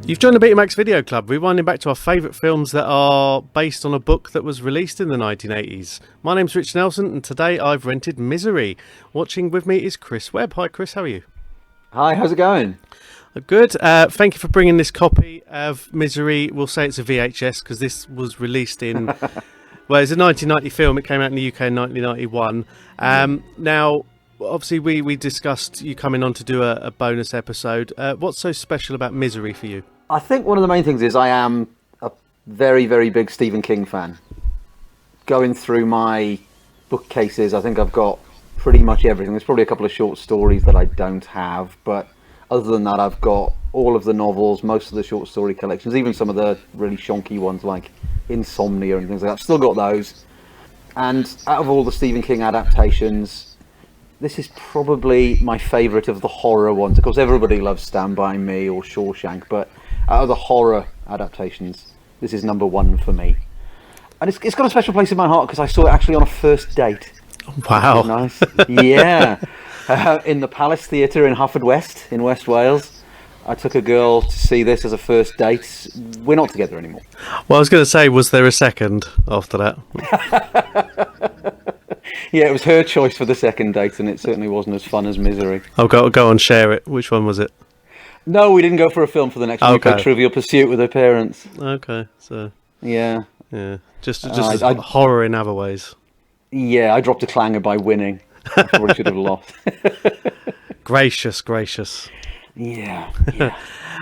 You've joined the Betamax Video Club, rewinding back to our favourite films that are based on a book that was released in the 1980s. My name's Rich Nelson, and today I've rented Misery. Watching with me is Chris Webb. Hi Chris, how are you? Hi, how's it going? Good. Thank you for bringing this copy of Misery. We'll say it's a VHS because this was released in... well, it's a 1990 film. It came out in the UK in 1991. Now... obviously, we discussed you coming on to do a bonus episode. What's so special about Misery for you? I think one of the main things is I am a very, very big Stephen King fan. Going through my bookcases, I think I've got pretty much everything. There's probably a couple of short stories that I don't have, but other than that, I've got all of the novels, most of the short story collections, even some of the really shonky ones like Insomnia and things like that. I've still got those. And out of all the Stephen King adaptations, this is probably my favourite of the horror ones. Of course, everybody loves Stand By Me or Shawshank, but out of the horror adaptations, this is number one for me. And it's got a special place in my heart because I saw it actually on a first date. Wow. Nice. Yeah. In the Palace Theatre in Haverfordwest in West Wales. I took a girl to see this as a first date. We're not together anymore. Well, I was going to say, was there a second after that? Yeah, it was her choice for the second date, and it certainly wasn't as fun as Misery. I'll go and share it. Which one was it? No, we didn't go for a film for the next one. Okay. We played Trivial Pursuit with her parents. Okay, so... Yeah. Just horror in other ways. Yeah, I dropped a clanger by winning. I probably should have lost. Gracious. Yeah.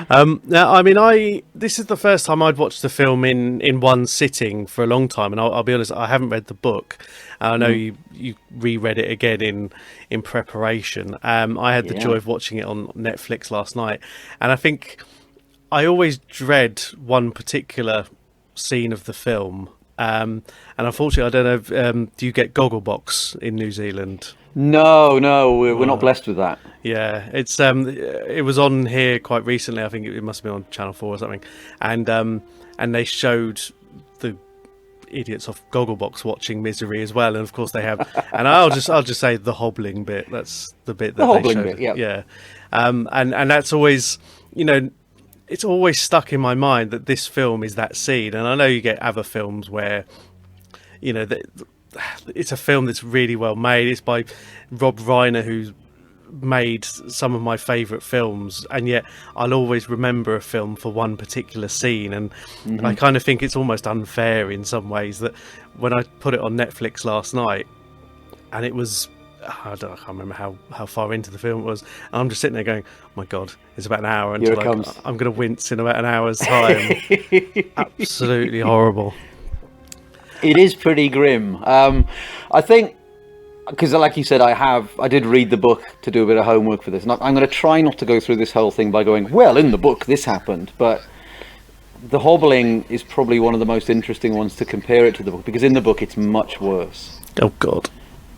Now, I mean, this is the first time I'd watched the film in one sitting for a long time, and I'll be honest, I haven't read the book. I know you reread it again in preparation. I had the joy of watching it on Netflix last night, and I think I always dread one particular scene of the film. And unfortunately, I don't know, do you get Gogglebox in New Zealand? No, we're not blessed with that. Yeah, it's it was on here quite recently. I think it must have been on Channel 4 or something, and they showed the idiots off Gogglebox watching Misery as well, and of course they have. And I'll just say the hobbling bit. That's the bit that they showed. Yeah. And that's always, it's always stuck in my mind that this film is that scene. And I know you get other films where, it's a film that's really well made. It's by Rob Reiner, who's made some of my favourite films, and yet I'll always remember a film for one particular scene, and I kind of think it's almost unfair in some ways that when I put it on Netflix last night, and it was, I can't remember how far into the film it was, and I'm just sitting there going, oh my god, it's about an hour until I'm going to wince in about an hour's time. Absolutely horrible. It is pretty grim. I think, because like you said, I did read the book to do a bit of homework for this, and I'm going to try not to go through this whole thing by going, well, in the book this happened, but the hobbling is probably one of the most interesting ones to compare it to the book, because in the book it's much worse. Oh god.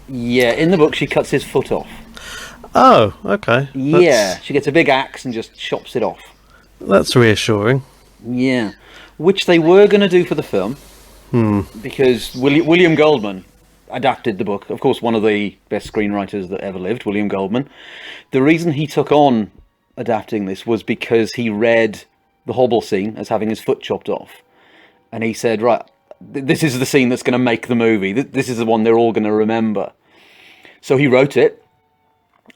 Yeah, in the book she cuts his foot off. Oh, okay. Yeah, she gets a big axe and just chops it off. That's reassuring. Yeah, which they were going to do for the film. Because William Goldman adapted the book. Of course, one of the best screenwriters that ever lived, William Goldman. The reason he took on adapting this was because he read the hobble scene as having his foot chopped off. And he said, right, this is the scene that's going to make the movie. This is the one they're all going to remember. So he wrote it.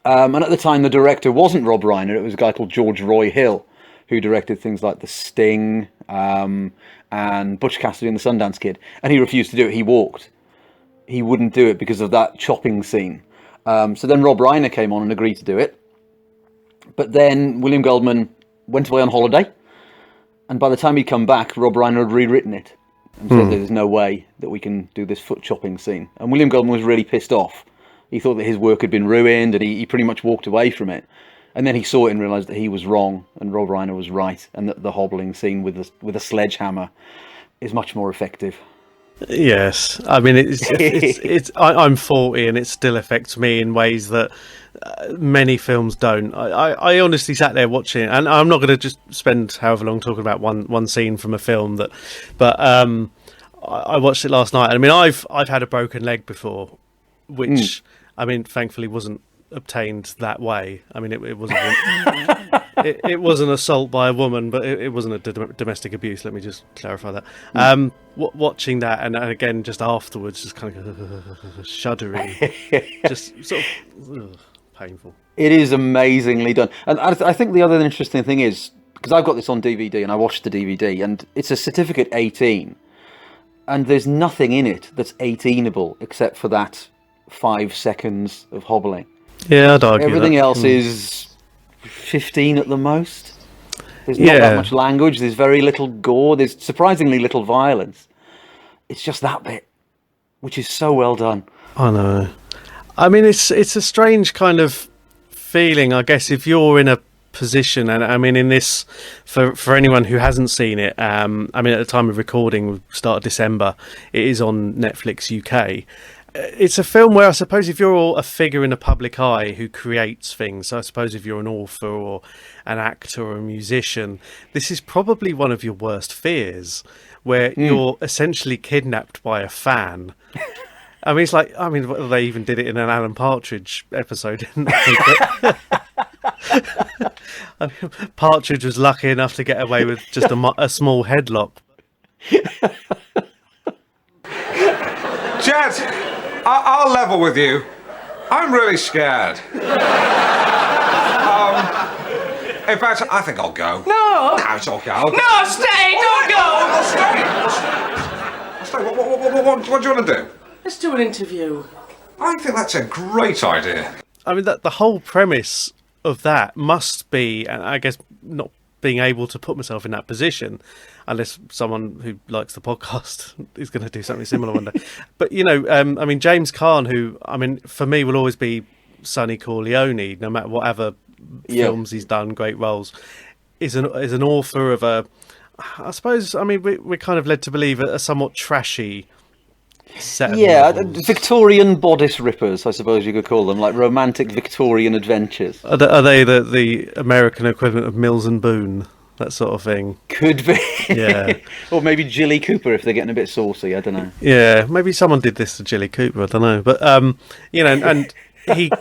And at the time, the director wasn't Rob Reiner. It was a guy called George Roy Hill, who directed things like The Sting, and Butch Cassidy and the Sundance Kid, and he refused to do it. He walked. He wouldn't do it because of that chopping scene. So then Rob Reiner came on and agreed to do it. But then William Goldman went away on holiday, and by the time he'd come back, Rob Reiner had rewritten it and said there's no way that we can do this foot chopping scene. And William Goldman was really pissed off. He thought that his work had been ruined, and he pretty much walked away from it. And then he saw it and realised that he was wrong and Rob Reiner was right, and that the hobbling scene with a sledgehammer is much more effective. Yes, I mean I'm 40 and it still affects me in ways that many films don't. I honestly sat there watching it, and I'm not going to just spend however long talking about one scene from a film but I watched it last night. I mean, I've had a broken leg before, which I mean, thankfully wasn't obtained that way. I mean, it wasn't. it was an assault by a woman, but it wasn't a domestic abuse. Let me just clarify that. Watching that, and again, just afterwards, just kind of shuddering, just sort of painful. It is amazingly done. And I think the other interesting thing is, because I've got this on DVD, and I watched the DVD, and it's a certificate 18, and there's nothing in it that's 18able except for that 5 seconds of hobbling. Yeah, I'd argue everything else is 15 at the most. There's not that much language. There's very little gore. There's surprisingly little violence. It's just that bit, which is so well done. I know. I mean, it's a strange kind of feeling, I guess, if you're in a position, and I mean, in this, for anyone who hasn't seen it, I mean, at the time of recording, start of December, it is on Netflix UK. It's a film where I suppose if you're a figure in the public eye who creates things, so I suppose if you're an author or an actor or a musician, this is probably one of your worst fears, where you're essentially kidnapped by a fan. I mean, it's like, I mean, they even did it in an Alan Partridge episode, didn't they? I mean, Partridge was lucky enough to get away with just a small headlock. Jed, I'll level with you. I'm really scared. In fact, I think I'll go. No! No, it's okay. No, stay! Don't go! I'll stay. What do you want to do? Let's do an interview. I think that's a great idea. I mean, the whole premise of that must be, and I guess not being able to put myself in that position, unless someone who likes the podcast is going to do something similar one day. But, you know, I mean, James Caan, who, I mean, for me will always be Sonny Corleone, no matter whatever films he's done, great roles, is an author of a, I suppose, I mean, we're kind of led to believe a somewhat trashy set of novels. Victorian bodice rippers, I suppose you could call them, like romantic Victorian adventures. Are they the American equivalent of Mills and Boon, that sort of thing? Could be. Yeah. Or maybe Jilly Cooper if they're getting a bit saucy, I don't know. Yeah, maybe someone did this to Jilly Cooper, I don't know. But, you know, and he,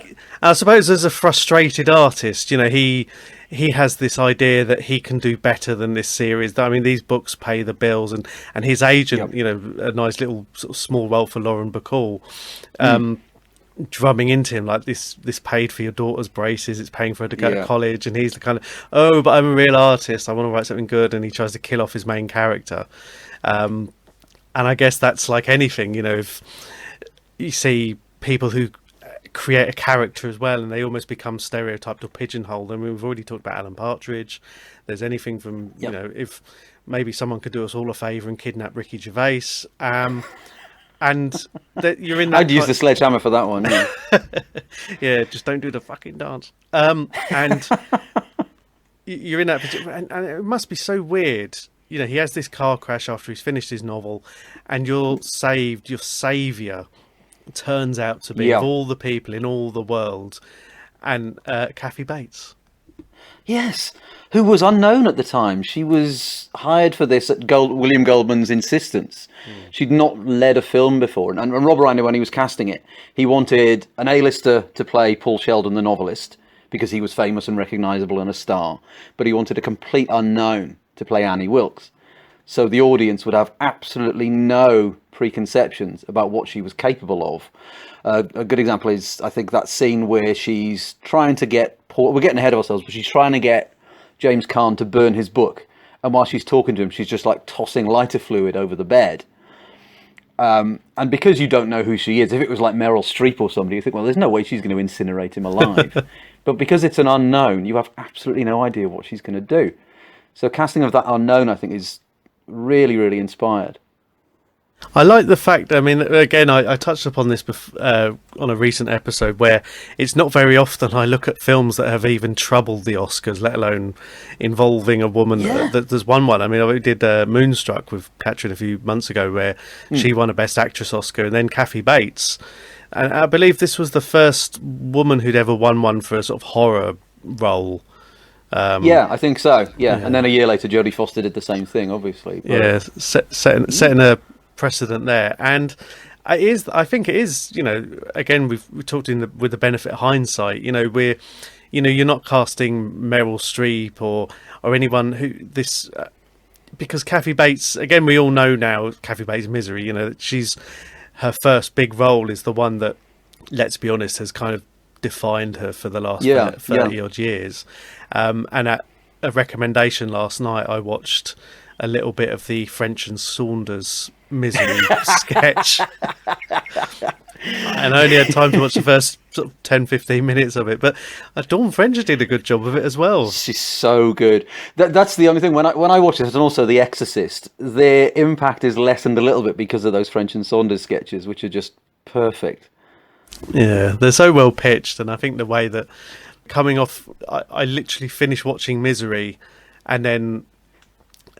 I suppose as a frustrated artist, you know, he has this idea that he can do better than this series. I mean, these books pay the bills, and his agent, you know, a nice little sort of small role for Lauren Bacall, drumming into him like this paid for your daughter's braces, it's paying for her to go to college, and he's the kind of, oh, but I'm a real artist, I want to write something good, and he tries to kill off his main character. And I guess that's like anything, you know, if you see people who create a character as well and they almost become stereotyped or pigeonholed. I mean, we've already talked about Alan Partridge. There's anything from, you know, if maybe someone could do us all a favour and kidnap Ricky Gervais, and that you're in that I'd use the sledgehammer for that one. Yeah, just don't do the fucking dance. And you're in that position, and it must be so weird. You know, he has this car crash after he's finished his novel, and your saviour turns out to be, of all the people in all the world, and Kathy Bates. Yes, who was unknown at the time. She was hired for this at William Goldman's insistence. She'd not led a film before. And Rob Reiner, when he was casting it, he wanted an A-lister to play Paul Sheldon, the novelist, because he was famous and recognisable and a star. But he wanted a complete unknown to play Annie Wilkes. So the audience would have absolutely no preconceptions about what she was capable of. A good example is, I think, that scene where she's trying to get Paul, we're getting ahead of ourselves, but she's trying to get James Caan to burn his book. And while she's talking to him, she's just like tossing lighter fluid over the bed. And because you don't know who she is, if it was like Meryl Streep or somebody, you think, well, there's no way she's going to incinerate him alive. But because it's an unknown, you have absolutely no idea what she's going to do. So casting of that unknown, I think, is really, really inspired. I like the fact, I mean, again, I touched upon this on a recent episode, where it's not very often I look at films that have even troubled the Oscars, let alone involving a woman. There's one. I mean, I did Moonstruck with Katrin a few months ago, where she won a Best Actress Oscar, and then Kathy Bates. And I believe this was the first woman who'd ever won one for a sort of horror role. I think so. Yeah, and then a year later, Jodie Foster did the same thing, obviously. But... Yeah, setting a precedent there, and I think it is. You know, again, we've talked with the benefit of hindsight. You know, you're not casting Meryl Streep or anyone who this. Because Kathy Bates, again, we all know now, Kathy Bates' Misery, she's her first big role is the one that, let's be honest, has kind of defined her for the last 30 odd years. And at a recommendation last night, I watched a little bit of the French and Saunders Misery sketch. And I only had time to watch the first sort of 10-15 minutes of it, but Dawn French did a good job of it as well. She's so good. That's the only thing when I watch this, and also The Exorcist, their impact is lessened a little bit because of those French and Saunders sketches, which are just perfect. Yeah, they're so well pitched, and I think the way that coming off, I literally finished watching Misery, and then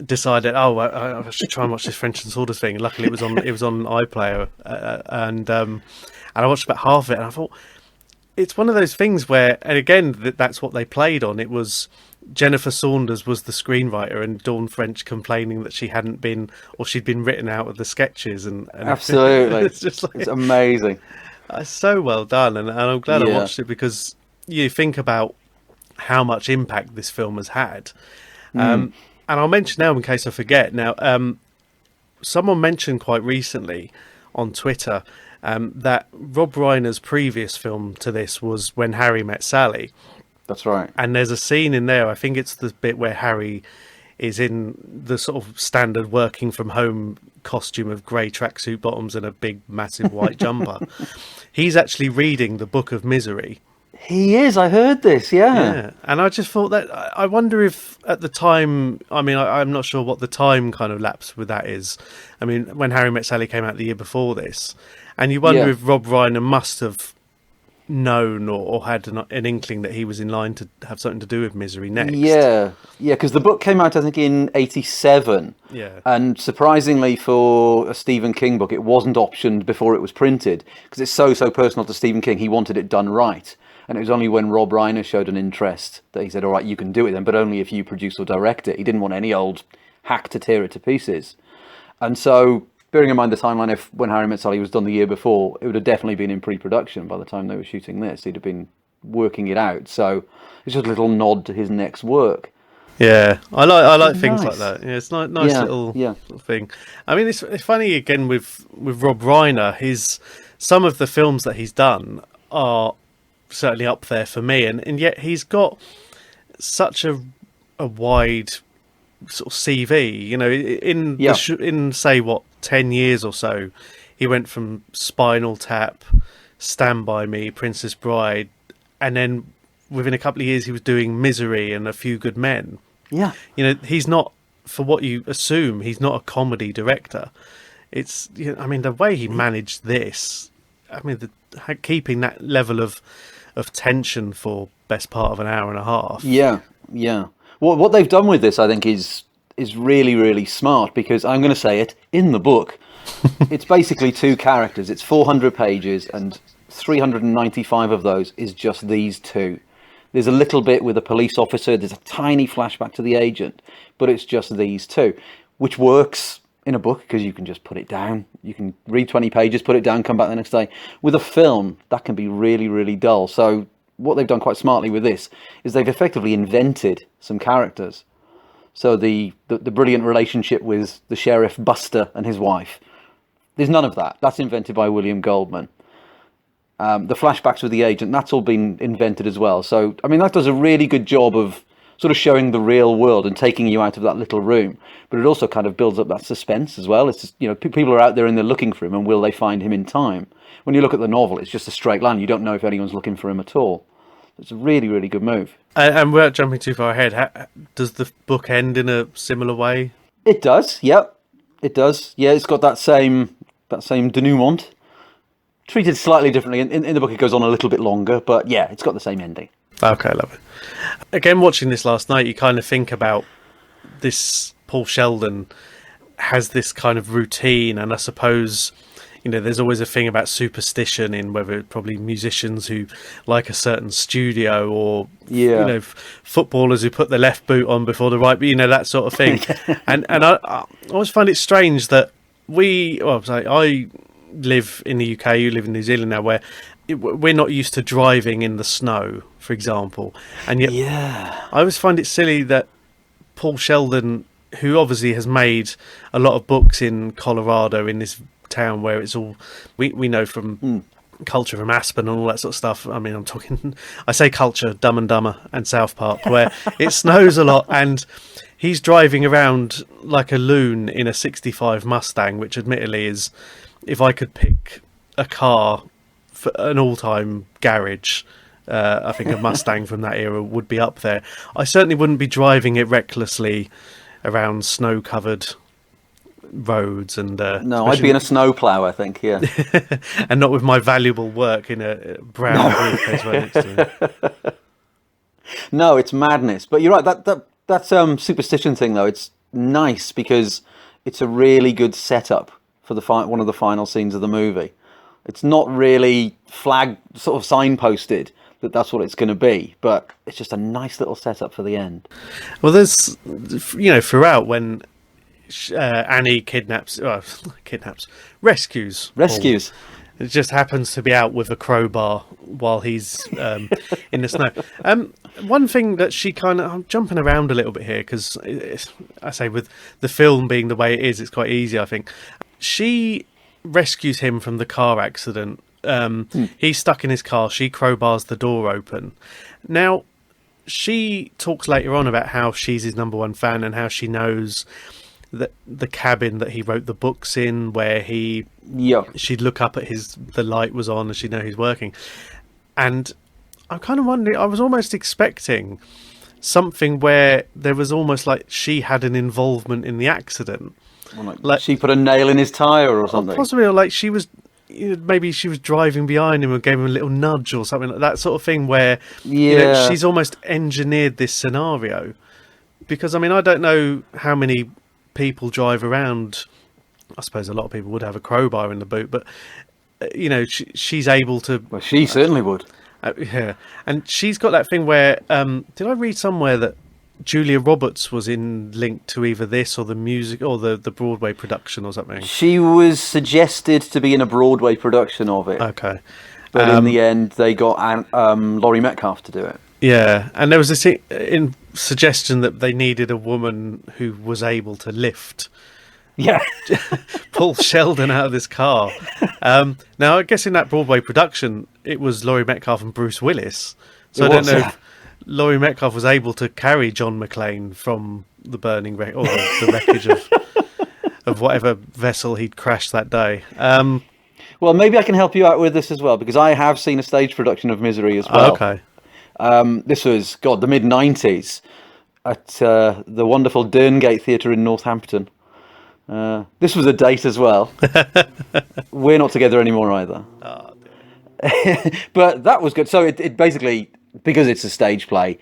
decided, I should try and watch this French and Saunders thing. Luckily, it was on iPlayer, and I watched about half of it, and I thought it's one of those things where, and again, that's what they played on. It was Jennifer Saunders was the screenwriter, and Dawn French complaining that she hadn't been, or she'd been written out of the sketches, and absolutely, it's just like, it's amazing. It's so well done, and I'm glad I watched it, because you think about how much impact this film has had. And I'll mention now in case I forget. Now, someone mentioned quite recently on Twitter that Rob Reiner's previous film to this was When Harry Met Sally. That's right. And there's a scene in there, I think it's the bit where Harry is in the sort of standard working from home costume of grey tracksuit bottoms and a big massive white jumper. He's actually reading the Book of Misery. He is. I heard this. Yeah. And I just thought that, I wonder if at the time, I mean, I'm not sure what the time kind of lapse with that is. I mean, When Harry Met Sally came out the year before this, and you wonder if Rob Reiner must have known or had an inkling that he was in line to have something to do with Misery next. Yeah, because the book came out, I think, in '87. Yeah. And surprisingly for a Stephen King book, it wasn't optioned before it was printed, because it's so personal to Stephen King. He wanted it done right. And it was only when Rob Reiner showed an interest that he said, all right, you can do it then, but only if you produce or direct it. He didn't want any old hack to tear it to pieces. And so, bearing in mind the timeline, if When Harry Met Sally was done the year before, it would have definitely been in pre-production by the time they were shooting this. He'd have been working it out. So it's just a little nod to his next work. Yeah, I like things like that. Yeah, it's nice little thing. I mean, it's funny again with Rob Reiner. Some of the films that he's done are certainly up there for me, and yet he's got such a wide sort of CV. You know, in say 10 years or so, he went from Spinal Tap, Stand By Me, Princess Bride, and then within a couple of years he was doing Misery and A Few Good Men. Yeah, you know, he's not, for what you assume, he's not a comedy director. It's, I mean, the way he managed this, I mean, keeping that level of tension for best part of an hour and a half. Yeah. What they've done with this, I think, is really, really smart, because I'm going to say it, in the book, it's basically two characters. It's 400 pages, and 395 of those is just these two. There's a little bit with a police officer, there's a tiny flashback to the agent, but it's just these two, which works in a book because you can just put it down. You can read 20 pages, put it down, come back the next day. With a film, that can be really, really dull. So what they've done quite smartly with this is they've effectively invented some characters. So the brilliant relationship with the sheriff Buster and his wife, there's none of that. That's invented by William Goldman. The flashbacks with the agent, that's all been invented as well. So, I mean, that does a really good job of sort of showing the real world and taking you out of that little room. But it also kind of builds up that suspense as well. It's just, you know, people are out there and they're looking for him, and will they find him in time? When you look at the novel, it's just a straight line. You don't know if anyone's looking for him at all. It's a really, really good move. And without jumping too far ahead, does the book end in a similar way? It does, yep. It does. Yeah, it's got that same denouement. Treated slightly differently. In the book, it goes on a little bit longer, but yeah, it's got the same ending. Okay, love it. Again, watching this last night, you kind of think about this. Paul Sheldon has this kind of routine, and I suppose, you know, there's always a thing about superstition in whether it's probably musicians who like a certain studio, or you know, footballers who put the left boot on before the right, you know, that sort of thing. and I always find it strange that I live in the UK, you live in New Zealand now, where we're not used to driving in the snow for example. And yet, Yeah. I always find it silly that Paul Sheldon, who obviously has made a lot of books in Colorado, in this town where it's all we know from culture from Aspen and all that sort of stuff. I mean, I say culture, Dumb and Dumber and South Park, where it snows a lot, and he's driving around like a loon in a 65 Mustang, which admittedly is, if I could pick a car for an all-time garage, I think a Mustang from that era would be up there. I certainly wouldn't be driving it recklessly around snow-covered roads, and No, I'd be in a snowplow, I think. Yeah. and not with my valuable work in a brown briefcase right next to it. No, it's madness. But you're right. That superstition thing, though, it's nice because it's a really good setup for one of the final scenes of the movie. It's not really sort of signposted that that's what it's going to be, but it's just a nice little setup for the end. Well, there's, throughout when Annie rescues Paul. It just happens to be out with a crowbar while he's in the snow. One thing that she I'm jumping around a little bit here because I say with the film being the way it is, it's quite easy, I think. She rescues him from the car accident. He's stuck in his car. She crowbars the door open. She talks later on about how she's his number one fan and how she knows that the cabin that he wrote the books in, where she'd look up at the light was on and she'd know he's working. And I'm kind of wondering, I was almost expecting something where there was almost like she had an involvement in the accident. Like she put a nail in his tyre or something. Possibly, or like she was, maybe she was driving behind him and gave him a little nudge or something like that sort of thing where she's almost engineered this scenario. Because, I mean, I don't know how many people drive around. I suppose a lot of people would have a crowbar in the boot, but she's able to. Well, she certainly would. Yeah, and she's got that thing where. Did I read somewhere that Julia Roberts was linked to either this or the music or the Broadway production or something? She was suggested to be in a Broadway production of it. Okay, but in the end, they got Laurie Metcalf to do it. Yeah, and there was this suggestion that they needed a woman who was able to lift Paul Sheldon out of this car. Now, I guess in that Broadway production, it was Laurie Metcalf and Bruce Willis. So I don't know if Laurie Metcalf was able to carry John McClane from the burning or the wreckage of whatever vessel he'd crashed that day. Well, maybe I can help you out with this as well, because I have seen a stage production of Misery as well. Okay. This was, the mid-90s at the wonderful Derngate Theatre in Northampton. This was a date as well. We're not together anymore either. Oh, but that was good. So it basically, because it's a stage play,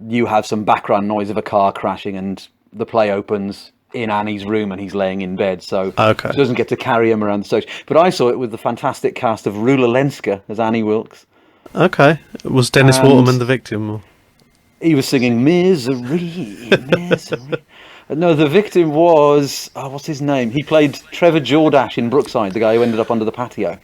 you have some background noise of a car crashing, and the play opens in Annie's room and he's laying in bed. So she doesn't get to carry him around the stage. But I saw it with the fantastic cast of Rula Lenska as Annie Wilkes. Okay. Was Dennis Waterman the victim? He was singing Misery, Misery. No, the victim was... what's his name? He played Trevor Jordache in Brookside, the guy who ended up under the patio.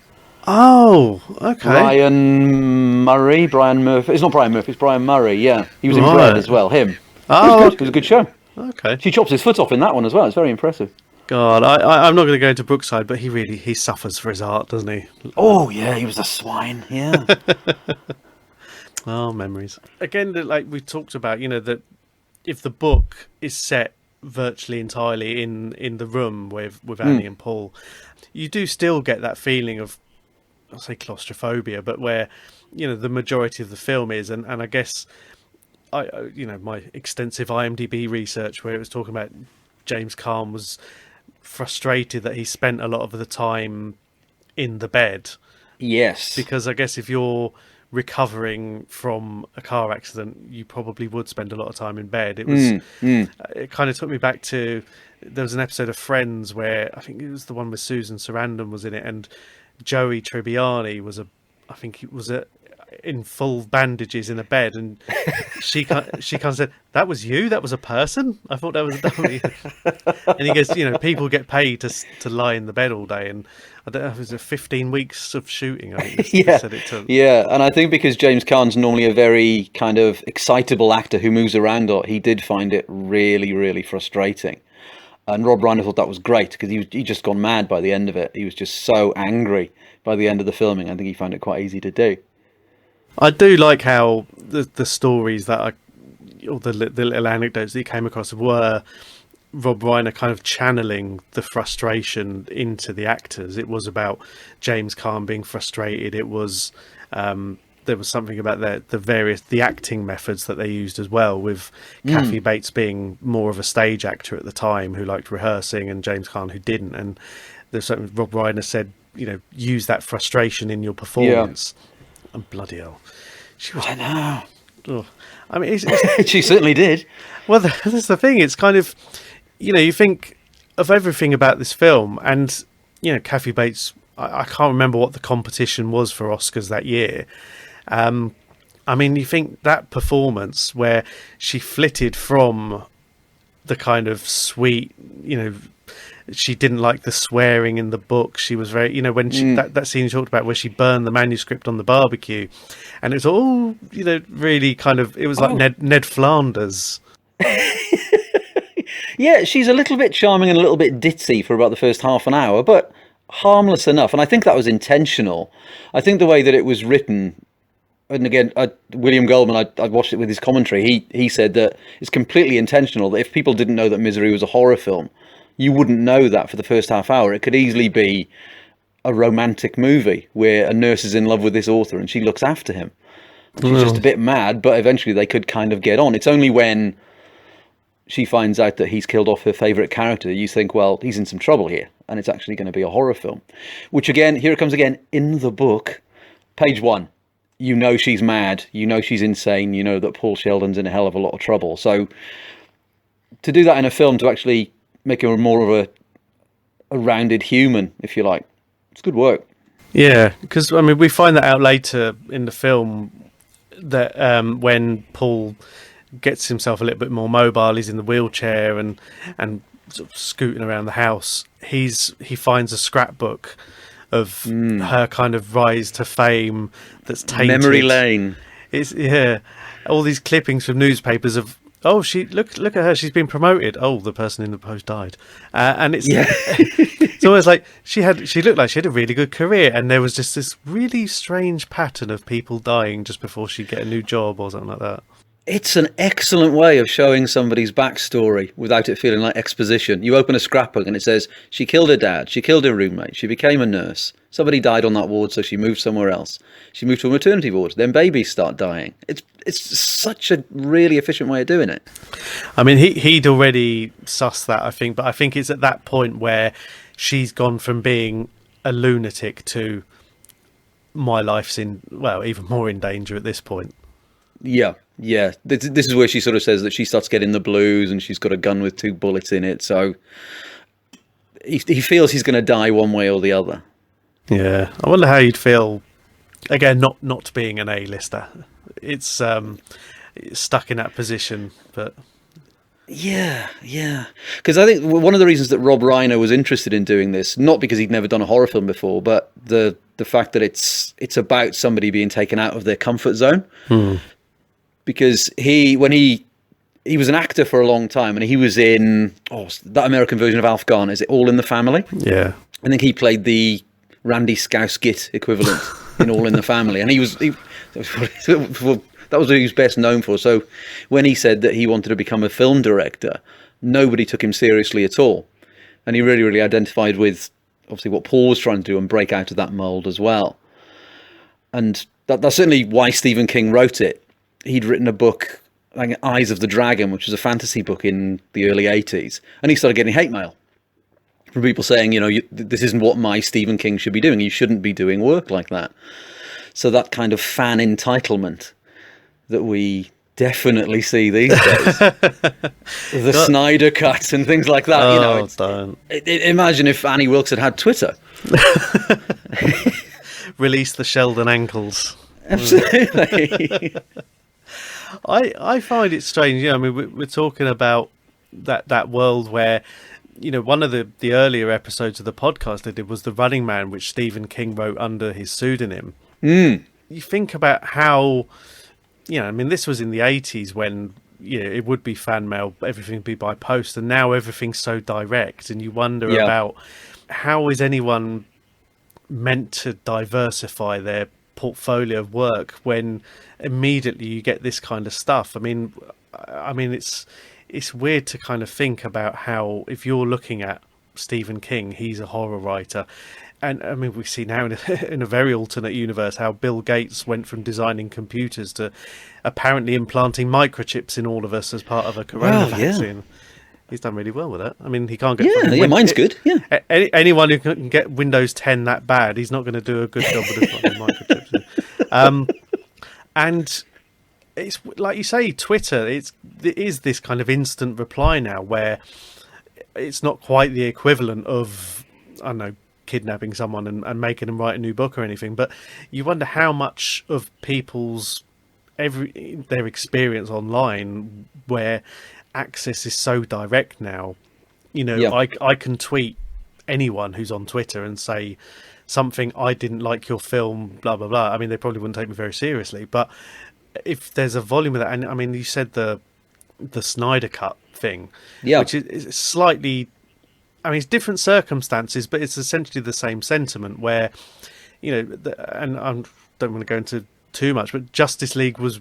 Oh, okay. Brian Murphy. It's not Brian Murphy, it's Brian Murray, yeah. He was in Bread as well, him. Oh, it was a good show. Okay. She chops his foot off in that one as well. It's very impressive. God, I'm not going to go into Brookside, but he suffers for his art, doesn't he? Oh, yeah, he was a swine, yeah. Oh, memories. Again, like we talked about, that if the book is set virtually entirely in the room with Annie and Paul, you do still get that feeling of, I'll say claustrophobia, but where, the majority of the film is, and I guess, my extensive IMDb research where it was talking about James Caan was frustrated that he spent a lot of the time in the bed. Yes. Because I guess if you're recovering from a car accident, you probably would spend a lot of time in bed. It was it kind of took me back to, there was an episode of Friends where I think it was the one with Susan Sarandon was in it, and Joey Tribbiani was in full bandages in a bed, and she kind of said, "That was you? That was a person? I thought that was a dummy." And he goes, people get paid to lie in the bed all day, and I don't know if it was 15 weeks of shooting. I think they said it took. Yeah, and I think because James Caan's normally a very kind of excitable actor who moves around a lot, he did find it really, really frustrating. And Rob Reiner thought that was great because he just gone mad by the end of it. He was just so angry by the end of the filming. I think he found it quite easy to do. I do like how the stories or the little anecdotes that he came across were Rob Reiner kind of channeling the frustration into the actors. It was about James Caan being frustrated. It was there was something about the acting methods that they used as well, with Kathy Bates being more of a stage actor at the time who liked rehearsing, and James Caan who didn't. And there's something Rob Reiner said, use that frustration in your performance. Yeah. And bloody hell, she was. I know. Oh, I mean, it's, she certainly did. Well, that's the thing. It's kind of, you think of everything about this film, and Kathy Bates. I can't remember what the competition was for Oscars that year. I mean, you think that performance where she flitted from the kind of sweet, she didn't like the swearing in the book. She was very, when she, that scene you talked about where she burned the manuscript on the barbecue, and it was all, really kind of, it was like Ned Flanders. Yeah, she's a little bit charming and a little bit ditzy for about the first half an hour, but harmless enough. And I think that was intentional. I think the way that it was written, and again, William Goldman, I watched it with his commentary. He said that it's completely intentional, that if people didn't know that Misery was a horror film, you wouldn't know that for the first half hour. It could easily be a romantic movie where a nurse is in love with this author and she looks after him. She's just a bit mad, but eventually they could kind of get on. It's only when she finds out that he's killed off her favourite character you think, well, he's in some trouble here, and it's actually going to be a horror film. Which again, here it comes again, in the book, page 1. She's mad, she's insane, that Paul Sheldon's in a hell of a lot of trouble. So to do that in a film, to actually make her more of a rounded human, if you like, it's good work. Yeah, because I mean, we find that out later in the film that when Paul gets himself a little bit more mobile, he's in the wheelchair and sort of scooting around the house, he finds a scrapbook of her kind of rise to fame that's tainted. Memory lane. It's all these clippings from newspapers of, she look at her, she's been promoted. Oh, the person in the post died, and it's it's almost like she looked like she had a really good career, and there was just this really strange pattern of people dying just before she'd get a new job or something like that. It's an excellent way of showing somebody's backstory without it feeling like exposition. You open a scrapbook and it says, she killed her dad, she killed her roommate, she became a nurse. Somebody died on that ward, so she moved somewhere else. She moved to a maternity ward, then babies start dying. It's such a really efficient way of doing it. I mean, he'd already sussed that, I think, but I think it's at that point where she's gone from being a lunatic to my life's even more in danger at this point. Yeah. This is where she sort of says that she starts getting the blues and she's got a gun with 2 bullets in it. So he feels he's going to die one way or the other. Yeah. I wonder how you'd feel, again, not being an A-lister. It's stuck in that position, but... Yeah. Because I think one of the reasons that Rob Reiner was interested in doing this, not because he'd never done a horror film before, but the fact that it's about somebody being taken out of their comfort zone. Because when he was an actor for a long time, and he was in that American version of Alf Garner. Is it All in the Family? Yeah. I think he played the Randy Scousegit equivalent in All in the Family, and that was what he was best known for. So when he said that he wanted to become a film director, nobody took him seriously at all, and he really, really identified with obviously what Paul was trying to do and break out of that mold as well. And that's certainly why Stephen King wrote it. He'd written a book, like Eyes of the Dragon, which was a fantasy book in the early 80s. And he started getting hate mail from people saying, this isn't what my Stephen King should be doing. You shouldn't be doing work like that. So that kind of fan entitlement that we definitely see these days. The Snyder Cut and things like that. Don't. Imagine if Annie Wilkes had Twitter. Release the Sheldon ankles. Absolutely. I find it strange. I mean, we're talking about that world where, one of the earlier episodes of the podcast I did was The Running Man, which Stephen King wrote under his pseudonym. You think about how, I mean, this was in the 80s when, it would be fan mail, everything would be by post, and now everything's so direct, and you wonder about how is anyone meant to diversify their portfolio of work when immediately you get this kind of stuff. I mean, it's weird to kind of think about how, if you're looking at Stephen King, he's a horror writer, and I mean, we see now in a very alternate universe how Bill Gates went from designing computers to apparently implanting microchips in all of us as part of a corona vaccine. He's done really well with that. I mean, he can't get... mine's good. Yeah. Anyone who can get Windows 10 that bad, he's not going to do a good job with the fucking microchips. And it's like you say, Twitter. It is this kind of instant reply now, where it's not quite the equivalent of, I don't know, kidnapping someone and making them write a new book or anything. But you wonder how much of people's their experience online, where access is so direct now. I can tweet anyone who's on Twitter and say something, I didn't like your film, blah blah blah. I mean, they probably wouldn't take me very seriously, but if there's a volume of that, and I mean, you said the Snyder Cut thing, which is slightly, I mean, it's different circumstances, but it's essentially the same sentiment where, and I don't want to go into too much, but Justice League was,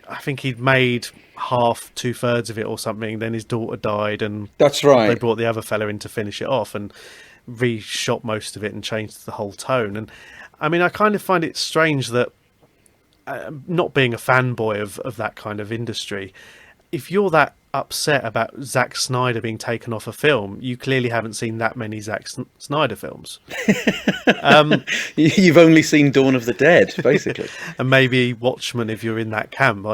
I think he'd made half, 2/3 of it or something. Then his daughter died, and that's right. They brought the other fella in to finish it off and reshot most of it and changed the whole tone. And I mean, I kind of find it strange that, not being a fanboy of that kind of industry, if you're that upset about Zack Snyder being taken off a film, you clearly haven't seen that many Zack Snyder films. You've only seen Dawn of the Dead, basically. And maybe Watchmen if you're in that camp.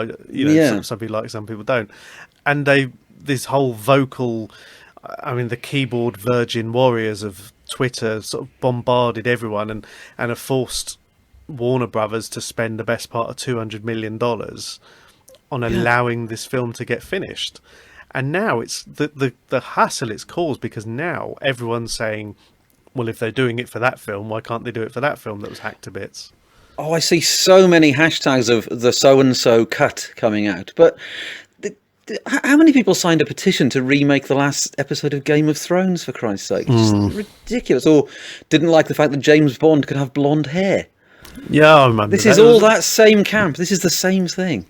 Some people like, some people don't. And this whole vocal, I mean, the keyboard virgin warriors of Twitter sort of bombarded everyone and have forced Warner Brothers to spend the best part of $200 million on allowing this film to get finished. And now it's the hassle it's caused, because now everyone's saying, well, if they're doing it for that film, why can't they do it for that film that was hacked to bits? Oh, I see so many hashtags of the so-and-so cut coming out. But how many people signed a petition to remake the last episode of Game of Thrones, for Christ's sake? Just ridiculous. Or didn't like the fact that James Bond could have blonde hair. Yeah, I remember. This is all that same camp. This is the same thing.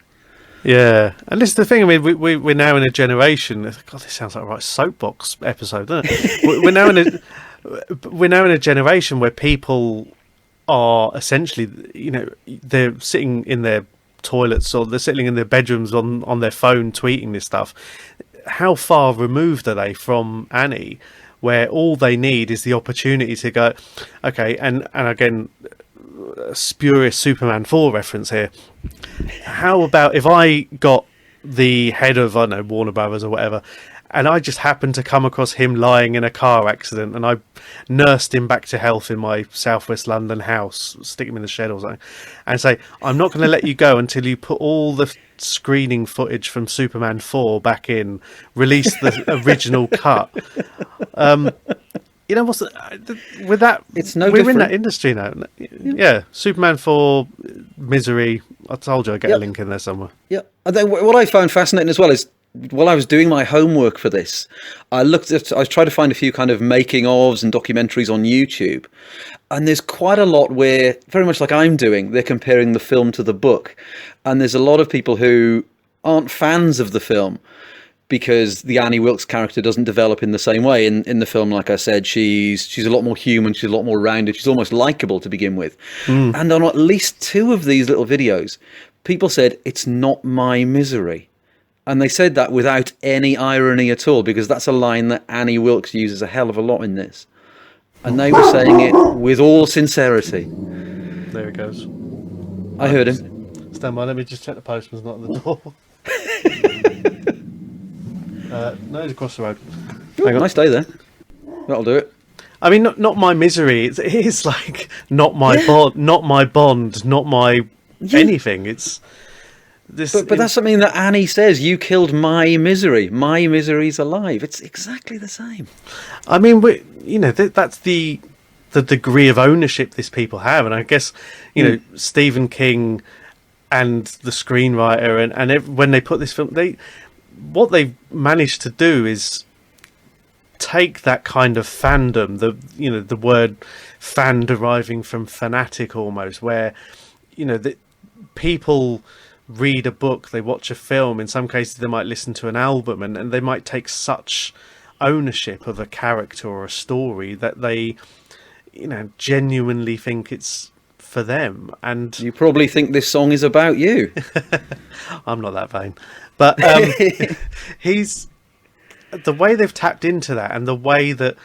Yeah, and this is the thing. I mean, we're now in a generation. God, this sounds like a right soapbox episode, doesn't it? we're now in a generation where people are essentially, they're sitting in their toilets or they're sitting in their bedrooms on their phone tweeting this stuff. How far removed are they from Annie, where all they need is the opportunity to go, okay, and again, a spurious Superman 4 reference here. How about if I got the head of, I don't know, Warner Brothers or whatever, and I just happened to come across him lying in a car accident, and I nursed him back to health in my southwest London house, stick him in the shed or something, and say, I'm not going to let you go until you put all the screening footage from Superman 4 back in, release the original cut. What's with that? It's no we're different. In that industry now. Yeah, Superman 4, Misery. I told you I'd get a link in there somewhere. Yeah. And then what I found fascinating as well is, while I was doing my homework for this, I was trying to find a few kind of making ofs and documentaries on YouTube. And there's quite a lot where, very much like I'm doing, they're comparing the film to the book. And there's a lot of people who aren't fans of the film, because the Annie Wilkes character doesn't develop in the same way. In the film, like I said, she's a lot more human, she's a lot more rounded, she's almost likable to begin with. And on at least 2 of these little videos, people said, it's not my misery. And they said that without any irony at all, because that's a line that Annie Wilkes uses a hell of a lot in this. And they were saying it with all sincerity. There it goes. I heard him. Stand by, let me just check the postman's not at the door. No, he's across the road. Nice day there. That'll do it. I mean, not my misery. It is like not my bond, not my anything. It's this. But that's something that Annie says. You killed my misery. My misery's alive. It's exactly the same. I mean, that's the degree of ownership these people have, and I guess Stephen King and the screenwriter and when they put this film, what they've managed to do is take that kind of fandom, the word fan deriving from fanatic almost, where the people read a book, they watch a film, in some cases they might listen to an album, and they might take such ownership of a character or a story that they genuinely think it's for them. And you probably think this song is about you. I'm not that vain, but he's the way they've tapped into that, and the way that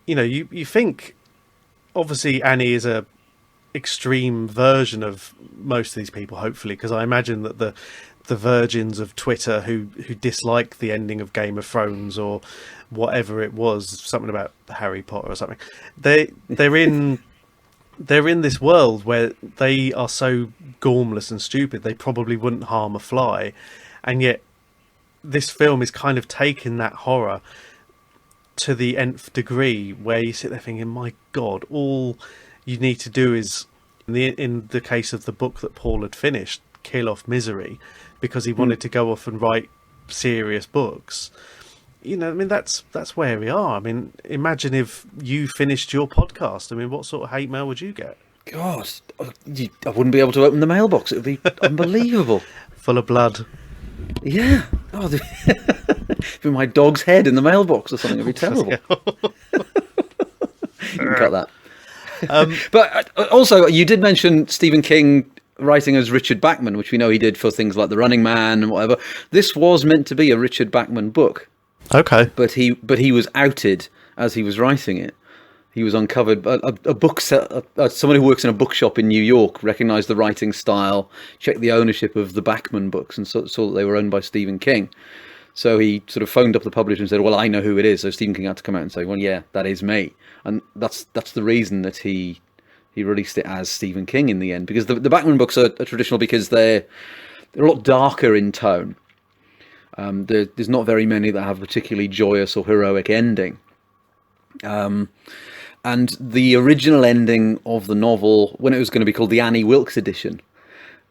you think obviously Annie is a extreme version of most of these people, hopefully, because I imagine that the virgins of Twitter who dislike the ending of Game of Thrones or whatever it was, something about Harry Potter or something, they're in this world where they are so gormless and stupid they probably wouldn't harm a fly, and yet this film is kind of taking that horror to the nth degree, where you sit there thinking, my God, all you need to do is, in the case of the book that Paul had finished, kill off misery, because he wanted to go off and write serious books. I mean, that's where we are. I mean, imagine if you finished your podcast. I mean, what sort of hate mail would you get? God, I wouldn't be able to open the mailbox. It would be unbelievable. Full of blood. Yeah. Oh, be my dog's head in the mailbox or something. It'd be terrible. You can cut that. But also, you did mention Stephen King writing as Richard Bachman, which we know he did for things like The Running Man and whatever. This was meant to be a Richard Bachman book. Okay. But he was outed as he was writing it. He was uncovered. Someone who works in a bookshop in New York recognised the writing style, checked the ownership of the Bachman books, and saw that they were owned by Stephen King. So he sort of phoned up the publisher and said, well, I know who it is. So Stephen King had to come out and say, well, yeah, that is me. And that's the reason that he released it as Stephen King in the end. Because the Bachman books are traditional because they're a lot darker in tone. There's not very many that have a particularly joyous or heroic ending. And the original ending of the novel, when it was going to be called the Annie Wilkes edition,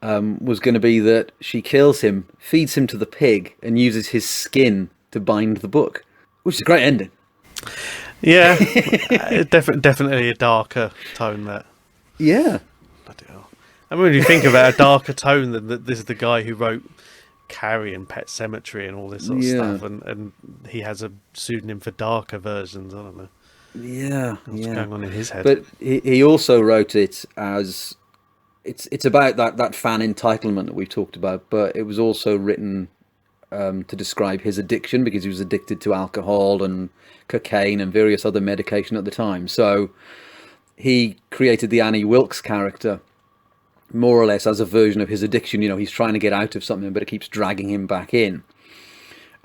was going to be that she kills him, feeds him to the pig, and uses his skin to bind the book, which is a great ending. Yeah, definitely a darker tone there. Yeah. Bloody hell. I mean, when you think about a darker tone than that, this is the guy who wrote Carrie and Pet Sematary and all this sort of stuff, and he has a pseudonym for darker versions. I don't know. Yeah, what's going on in his head. But he also wrote it as it's about that fan entitlement that we've talked about, but it was also written to describe his addiction, because he was addicted to alcohol and cocaine and various other medication at the time. So he created the Annie Wilkes character more or less as a version of his addiction. He's trying to get out of something, but it keeps dragging him back in.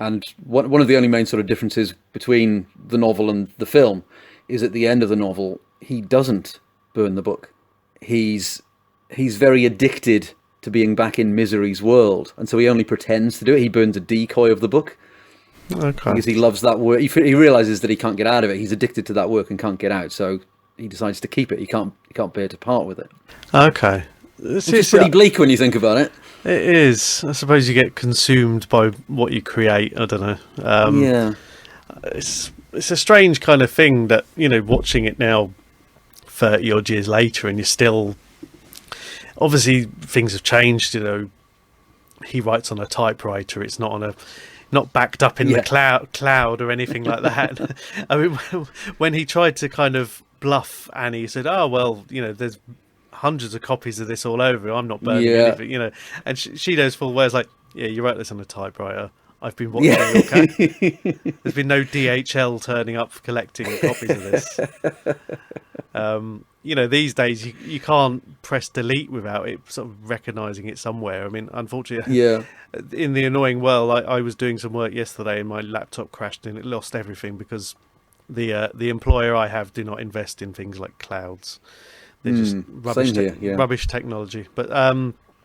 And one of the only main sort of differences between the novel and the film is at the end of the novel, he doesn't burn the book. He's very addicted to being back in Misery's world, and so he only pretends to do it. He burns a decoy of the book. Okay. Because he loves that work. He realizes that he can't get out of it. He's addicted to that work and can't get out, so he decides to keep it. He can't bear to part with it. Okay. It's pretty bleak when you think about it. It is. I suppose you get consumed by what you create. I don't know. Yeah. It's a strange kind of thing that, watching it now 30 odd years later, and you're still, obviously things have changed. He writes on a typewriter. It's not backed up in the cloud or anything like that. I mean, when he tried to kind of bluff Annie, he said, oh, well, there's hundreds of copies of this all over. I'm not burning anything, and she knows full well, it's like, yeah, you wrote this on a typewriter. I've been watching your There's been no DHL turning up collecting copies of this. These days you can't press delete without it sort of recognising it somewhere. I mean, unfortunately, in the annoying world, I was doing some work yesterday and my laptop crashed and it lost everything because the employer I have do not invest in things like clouds. They're just rubbish technology. But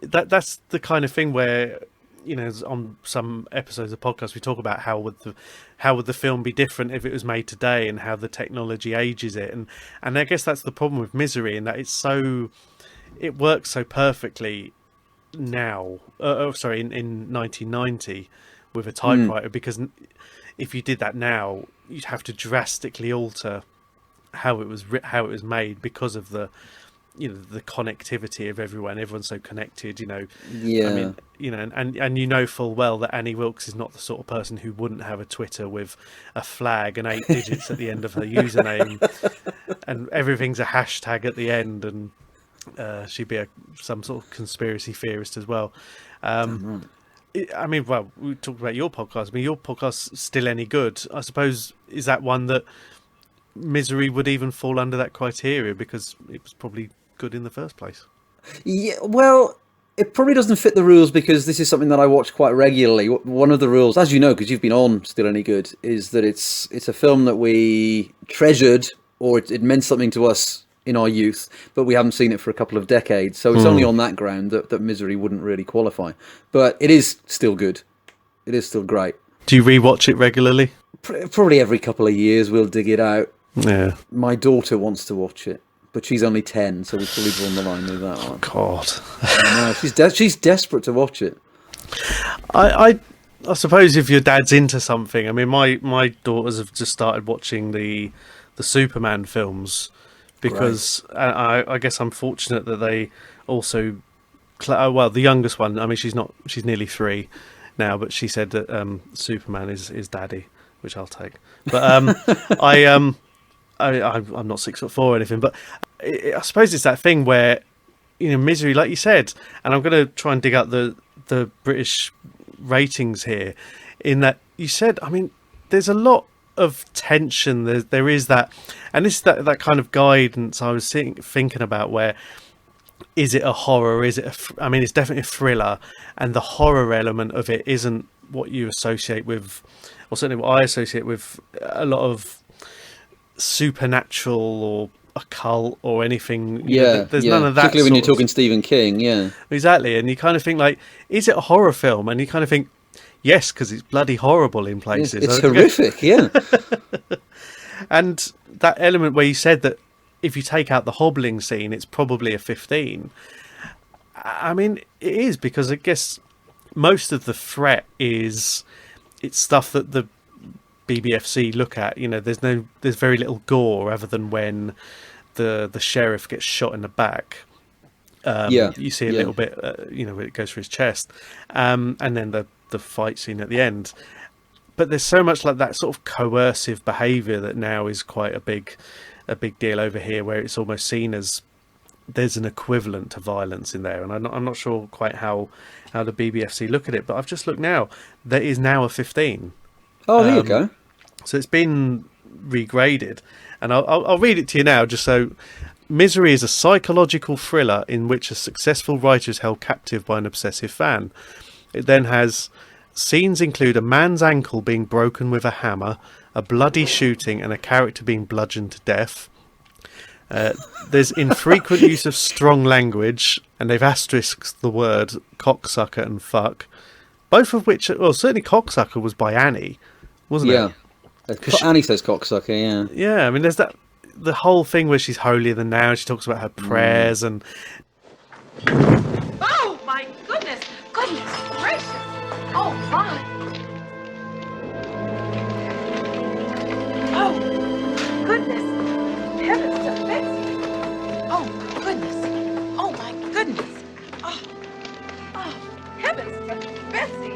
that's the kind of thing where, you know, on some episodes of podcasts we talk about how would the film be different if it was made today, and how the technology ages it, and I guess that's the problem with Misery, in that it works so perfectly now. In 1990 with a typewriter, because if you did that now, you'd have to drastically alter how it was made, because of the, you know, the connectivity of everyone's so connected, you know. Yeah. I mean, you know, and you know full well that Annie Wilkes is not the sort of person who wouldn't have a Twitter with a flag and 8 digits at the end of her username, and everything's a hashtag at the end, and she'd be some sort of conspiracy theorist as well. I mean, well, we talked about your podcast. I mean, your podcast's Still Any Good? I suppose, is that one that Misery would even fall under that criteria, because it was probably good in the first place? Yeah, well, it probably doesn't fit the rules, because this is something that I watch quite regularly. One of the rules, as you know, because you've been on Still Any Good, is that it's a film that we treasured, or it meant something to us in our youth, but we haven't seen it for a couple of decades. So it's only on that ground that Misery wouldn't really qualify. But it is still good. It is still great. Do you rewatch it regularly? Probably every couple of years we'll dig it out. Yeah. My daughter wants to watch it, but she's only 10, so we've probably drawn the line with that one. God. No, she's desperate to watch it. I suppose if your dad's into something, I mean, my daughters have just started watching the Superman films, because I guess I'm fortunate that they also, well, the youngest one, I mean, she's nearly 3 now, but she said that Superman is daddy, which I'll take. But I'm not 6'4" or anything, but I suppose it's that thing where, you know, Misery, like you said, and I'm going to try and dig out the British ratings here, in that you said, I mean, there's a lot of tension. There is that, and this is that kind of guidance I was thinking about, where is it a horror? Is it I mean, it's definitely a thriller, and the horror element of it isn't what you associate with, or certainly what I associate with, a lot of supernatural or occult or anything. There's none of that. Particularly when you're talking Stephen King, yeah. Exactly, and you kind of think, like, is it a horror film? And you kind of think, yes, because it's bloody horrible in places. It's horrific, yeah. And that element where you said that if you take out the hobbling scene, it's probably a 15. I mean, it is, because I guess most of the threat it's stuff that the BBFC look at. You know, there's very little gore, other than when the sheriff gets shot in the back. You see a little bit, you know, when it goes through his chest, and then the fight scene at the end. But there's so much like that sort of coercive behaviour that now is quite a big deal over here, where it's almost seen as there's an equivalent to violence in there. And I'm not sure quite how the BBFC look at it, but I've just looked now. There is now a 15. Oh, there you go. So it's been regraded, and I'll read it to you now, just so. Misery is a psychological thriller in which a successful writer is held captive by an obsessive fan. It then has scenes include a man's ankle being broken with a hammer, a bloody shooting, and a character being bludgeoned to death. There's infrequent use of strong language, and they've asterisked the word cocksucker and fuck, both of which, well, certainly cocksucker was by Annie, wasn't it? Annie says cocksucker, yeah. Yeah, I mean, there's the whole thing where she's holier than thou. She talks about her prayers and... Oh, my goodness! Goodness gracious! Oh, my! Oh, goodness! Heavens to Betsy! Oh, goodness! Oh, my goodness! Oh, heavens to Betsy!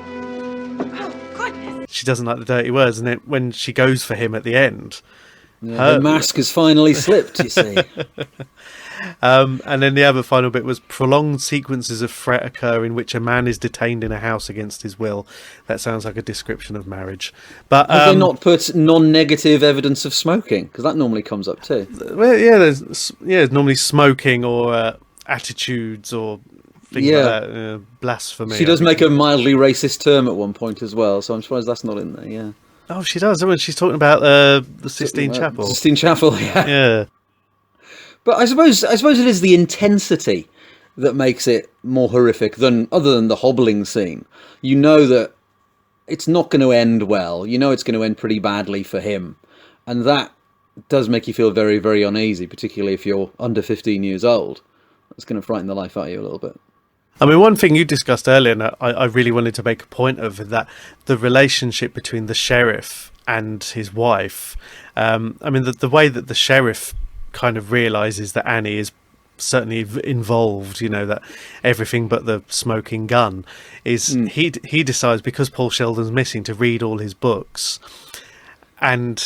Oh, goodness! She doesn't like the dirty words, and then when she goes for him at the end... the mask has finally slipped, you see. And then the other final bit was prolonged sequences of threat occur in which a man is detained in a house against his will. That sounds like a description of marriage. But have they not put non-negative evidence of smoking? Because that normally comes up too. Well, there's normally smoking or attitudes or things like that. Blasphemy. She does make a mildly racist term at one point as well, so I'm surprised that's not in there. Yeah. Oh, she does. When she's talking about the Sistine Chapel. Sistine Chapel, yeah. Yeah. But I suppose it is the intensity that makes it more horrific than other than the hobbling scene. You know that it's not going to end well. You know it's going to end pretty badly for him. And that does make you feel very, very uneasy, particularly if you're under 15 years old. It's going to frighten the life out of you a little bit. I mean, one thing you discussed earlier, and I really wanted to make a point of, is that the relationship between the sheriff and his wife. I mean, the way that the sheriff kind of realises that Annie is certainly involved, you know, that everything but the smoking gun is he decides, because Paul Sheldon's missing, to read all his books. And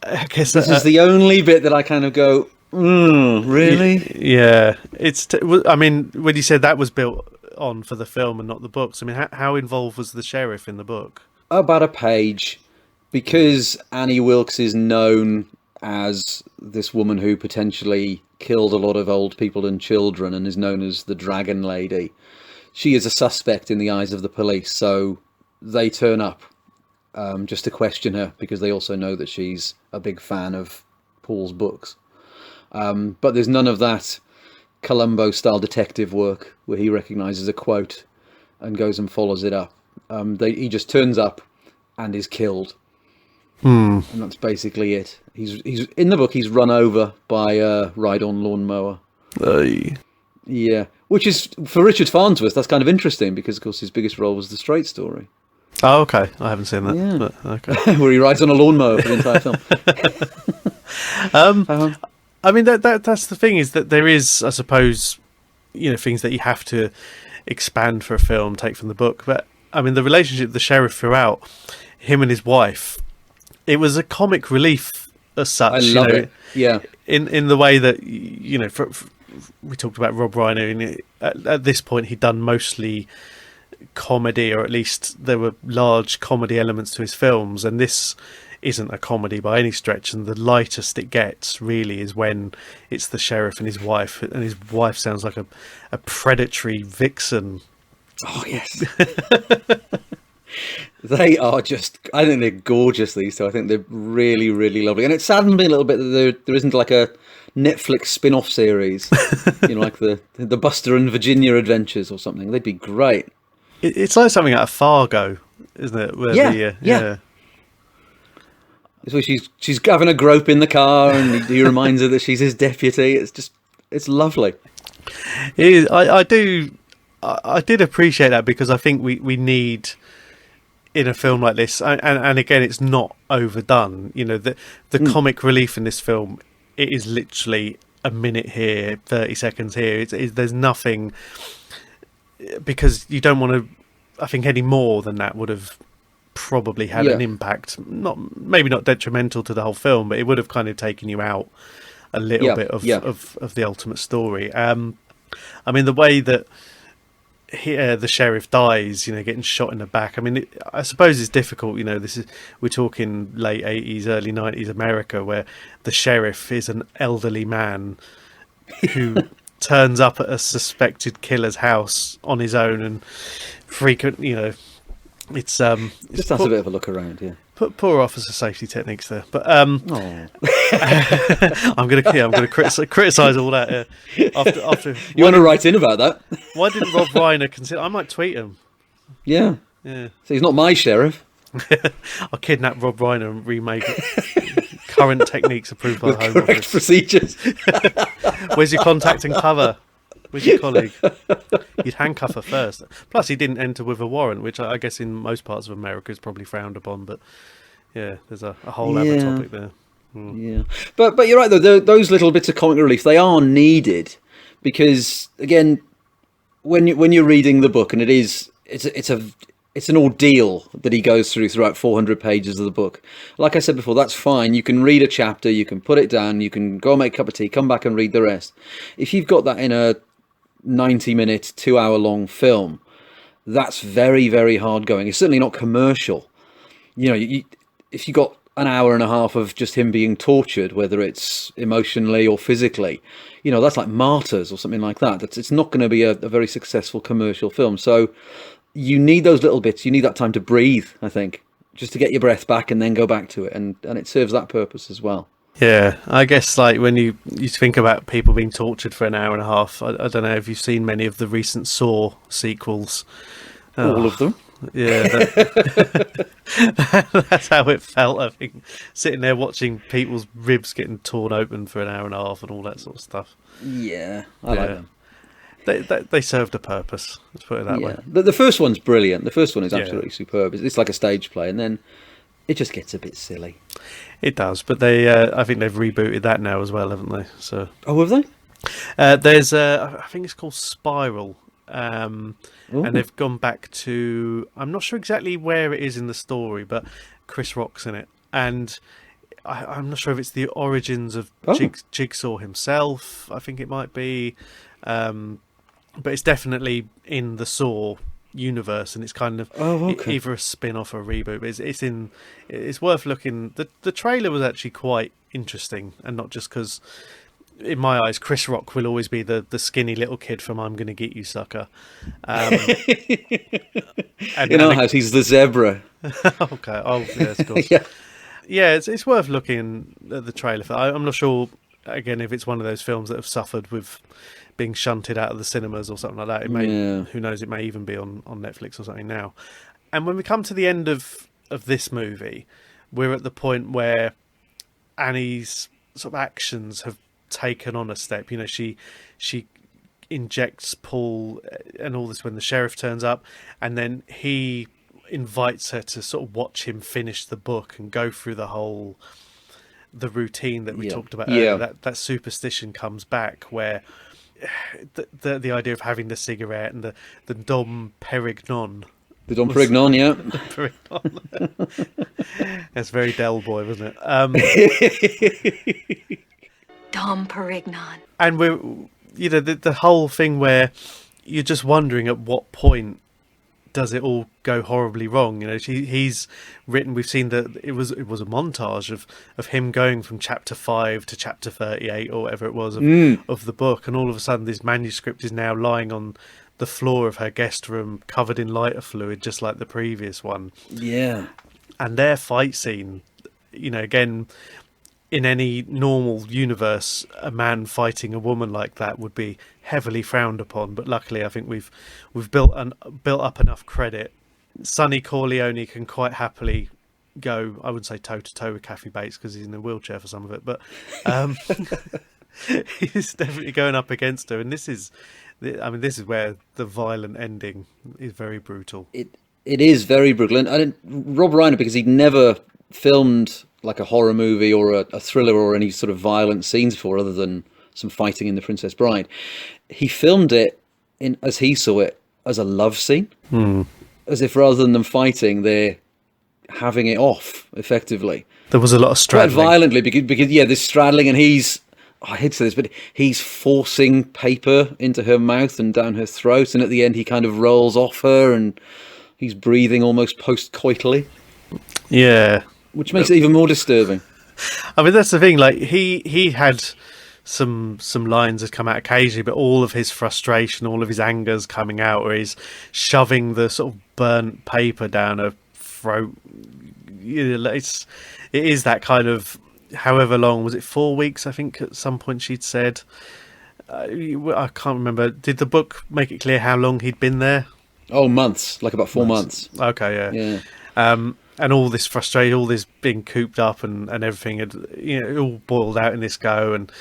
I guess this is the only bit that I kind of go, really? Yeah, I mean, when you said that was built on for the film and not the books, I mean, how involved was the sheriff in the book? About a page, because Annie Wilkes is known as this woman who potentially killed a lot of old people and children and is known as the Dragon Lady. She is a suspect in the eyes of the police, so they turn up just to question her, because they also know that she's a big fan of Paul's books. But there's none of that Columbo-style detective work where he recognises a quote and goes and follows it up. He just turns up and is killed. And that's basically it. He's in the book. He's run over by a ride-on lawnmower. Yeah, which is, for Richard Farnsworth, that's kind of interesting, because of course his biggest role was The Straight Story. Oh, okay. I haven't seen that. Yeah. But, okay. Where he rides on a lawnmower for the entire film. I mean, that's the thing, is that there is, I suppose, you know, things that you have to expand for a film, take from the book. But I mean, the relationship of the sheriff throughout, him and his wife, it was a comic relief as such. I love it. Yeah. In the way that, you know, we talked about Rob Reiner, and at this point he'd done mostly comedy, or at least there were large comedy elements to his films, and this isn't a comedy by any stretch, and the lightest it gets really is when it's the sheriff and his wife sounds like a predatory vixen. Oh yes. They are just, I think they're gorgeous, these two. I think they're really, really lovely. And it saddens me a little bit that there isn't like a Netflix spin-off series, you know, like the Buster and Virginia Adventures or something. They'd be great. It's like something out of Fargo, isn't it? Where yeah. It's where she's having a grope in the car, and he reminds her that she's his deputy. It's lovely. It is. I did appreciate that, because I think we need, in a film like this, and again, it's not overdone. You know, the comic relief in this film, it is literally a minute here, 30 seconds here. There's nothing, because you don't want to. I think any more than that would have probably had an impact. Maybe not detrimental to the whole film, but it would have kind of taken you out a little bit of the ultimate story. I mean, the way that the sheriff dies, you know, getting shot in the back. I mean, I suppose it's difficult. You know, we're talking late 80s, early 90s America, where the sheriff is an elderly man who turns up at a suspected killer's house on his own, and frequent, you know, it's just has a bit of a look around. Yeah. Poor officer safety techniques there, but I'm gonna criticize all that. After you want to write in about that? Why didn't Rob Reiner consider? I might tweet him. Yeah. So he's not my sheriff. I'll kidnap Rob Reiner and remake it. Current techniques approved by the Home correct Office. Procedures. Where's your contact and cover? Where's your colleague? You'd handcuff her first. Plus, he didn't enter with a warrant, which I guess in most parts of America is probably frowned upon. But yeah, there's a whole other topic there. Yeah, but you're right though. Those little bits of comic relief, they are needed, because again, when you're reading the book, and it's an ordeal that he goes throughout 400 pages of the book. Like I said before, that's fine. You can read a chapter, you can put it down, you can go make a cup of tea, come back and read the rest. If you've got that in a 90-minute, 2-hour-long film, that's very, very hard going. It's certainly not commercial. You know, if you got an hour and a half of just him being tortured, whether it's emotionally or physically, you know, that's like Martyrs or something like that. It's not going to be a very successful commercial film. So you need those little bits. You need that time to breathe, I think, just to get your breath back and then go back to it. And it serves that purpose as well. Yeah, I guess like when you think about people being tortured for an hour and a half, I don't know if you've seen many of the recent Saw sequels. All of them. Yeah, that's how it felt. I think sitting there watching people's ribs getting torn open for an hour and a half and all that sort of stuff. Yeah, I like them. They served a purpose. Let's put it that way. The first one's brilliant. The first one is Yeah. absolutely superb. It's like a stage play, and then it just gets a bit silly. It does, but I think they've rebooted that now as well, haven't they? So Oh, have they? there's I think it's called Spiral, and they've gone back to, I'm not sure exactly where it is in the story, but Chris Rock's in it, and I'm not sure if it's the origins of Jigsaw himself. I think it might be, but it's definitely in the Saw universe, and it's kind of either a spin-off or a reboot. But it's worth looking. The trailer was actually quite interesting, and not just because, in my eyes, Chris Rock will always be the skinny little kid from I'm Gonna Get You, Sucker. In our house, he's the zebra. Okay. Oh, yes, of course. Yeah. Yeah, it's worth looking at the trailer for. I'm not sure, again, if it's one of those films that have suffered with being shunted out of the cinemas or something like that. It may, who knows, it may even be on Netflix or something now. And when we come to the end of this movie, we're at the point where Annie's sort of actions have taken on a step. You know, she injects Paul and all this when the sheriff turns up, and then he invites her to sort of watch him finish the book and go through the routine that we talked about earlier. That superstition comes back, where the idea of having the cigarette and the Dom Perignon. The Dom Perignon, yeah. That's very Del Boy, wasn't it? Dom Perignon. And we're, you know, the whole thing where you're just wondering at what point does it all go horribly wrong. You know, he's written, we've seen that it was a montage of him going from chapter 5 to chapter 38 or whatever it was of the book, and all of a sudden this manuscript is now lying on the floor of her guest room covered in lighter fluid, just like the previous one. Yeah. And their fight scene, you know, again, in any normal universe, a man fighting a woman like that would be heavily frowned upon. But luckily, I think we've built up enough credit. Sonny Corleone can quite happily go, I wouldn't say toe to toe with Kathy Bates because he's in a wheelchair for some of it, but he's definitely going up against her. And this is where the violent ending is very brutal. It is very brutal. And Rob Reiner, because he'd never filmed like a horror movie or a thriller or any sort of violent scenes before, other than some fighting in The Princess Bride, he filmed it as he saw it, as a love scene. As if rather than them fighting, they're having it off, effectively. There was a lot of straddling. Quite violently, because there's straddling, and I hate to say this, but he's forcing paper into her mouth and down her throat, and at the end he kind of rolls off her, and he's breathing almost post-coitally. Yeah. Which makes it even more disturbing. I mean, that's the thing. Like he had some lines that come out occasionally, but all of his frustration, all of his anger's coming out, where he's shoving the sort of burnt paper down her throat. You know, it is that kind of, however long was it, 4 weeks? I think at some point she'd said. I can't remember. Did the book make it clear how long he'd been there? Oh, months, like about 4 months. Okay, yeah. And all this frustration, all this being cooped up and everything, it all boiled out in this go. And